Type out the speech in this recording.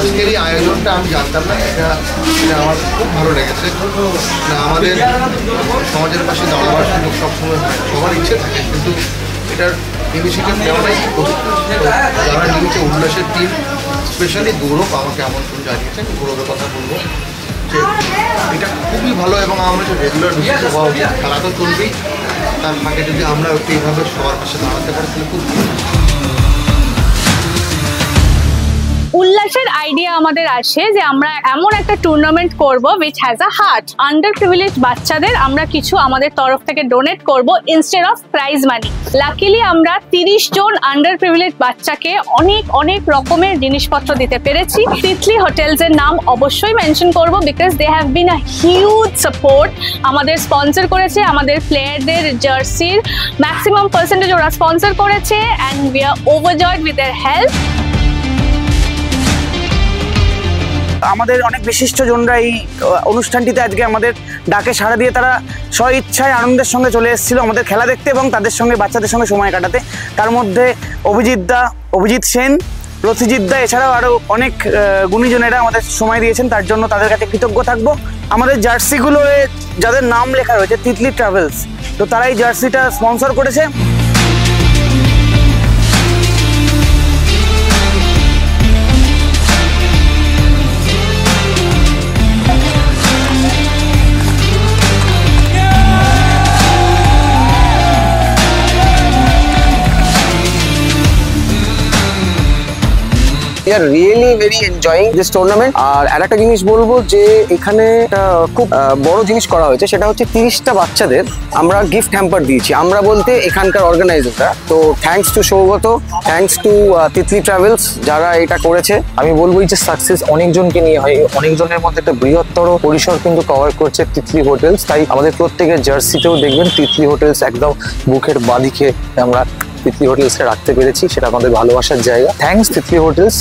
আজকের এই আয়োজনটা আমি জানতাম না, এটা আমার খুব ভালো লেগেছে। আমাদের সমাজের পাশে দাঁড়াবার সুযোগ সবসময় সবার ইচ্ছে থাকে, কিন্তু এটার ইনিশিয়েটিভ নেওয়াটাই যারা নিয়েছে উল্লাসের টিম, স্পেশালি গৌরব আমাকে আমন্ত্রণ জানিয়েছেন। গৌরবের কথা বলবো যে এটা খুবই ভালো, এবং আমরা যে রেগুলার ঢুকতে হওয়া উচিত, খেলা তো চলবেই, তার ফাঁকে যদি আমরা একটু এইভাবে সবার পাশে দাঁড়াতে পারি তাহলে খুব ভালো। উল্লাসের আইডিয়া আমাদের আসে যে আমরা এমন একটা টুর্নামেন্ট করব which has a heart. Under privilege বাচ্চাদের আমরা কিছু আমাদের তরফ থেকে ডোনেট করব instead of prize money. Luckily আমরা 30 জন আন্ডার প্রিভিলেজ বাচ্চাকে অনেক অনেক রকমের জিনিসপত্র দিতে পেরেছি। তিতলি হোটেলস এর নাম অবশ্যই মেনশন করব, because they have been a huge support. আমাদের স্পন্সর করেছে, আমাদের প্লেয়ারদের জার্সির ম্যাক্সিমাম পার্সেন্টেজ ওরা স্পন্সর করেছে, and we are overjoyed with their help. আমাদের অনেক বিশিষ্ট জনরা এই অনুষ্ঠানটিতে আজকে আমাদের ডাকে সাড়া দিয়ে তারা স্বইচ্ছায় আনন্দের সঙ্গে চলে এসেছিল আমাদের খেলা দেখতে এবং তাদের সঙ্গে বাচ্চাদের সঙ্গে সময় কাটাতে। তার মধ্যে অভিজিৎ সেন, রথিজিৎ দা, এছাড়াও আরও অনেক গুণীজনেরা আমাদের সময় দিয়েছেন, তার জন্য তাদের কাছে কৃতজ্ঞ থাকবো। আমাদের জার্সিগুলোয় যাদের নাম লেখা রয়েছে তিতলি ট্রাভেলস, তো তারা এই জার্সিটা স্পন্সর করেছে। We are really very enjoying this tournament. আর আরেকটা জিনিস বলবো যে এখানে একটা খুব বড় জিনিস করা হয়েছে, সেটা হচ্ছে 30টা বাচ্চাদের আমরা গিফট হ্যাম্পার দিয়েছি। আমরা বলতে এখানকার অর্গানাইজাররা। তো thanks to Saugata, thanks to Titli travels যারা এটা করেছে। আমি বলবো যে সাকসেস অনেকজনকে নিয়ে হয়, অনেকজনের মধ্যে একটা বৃহত্তর পরিসর কিন্তু কভার করছে তিতলি হোটেলস। তাই আমাদের প্রত্যেকের জার্সিতেও দেখবেন তিতলি হোটেলস একদম বুকের বাঁদিকে আমরা তিতলি হোটেলসকে রাখতে পেরেছি, সেটা আমাদের ভালোবাসার জায়গা। Thanks Titli hotels.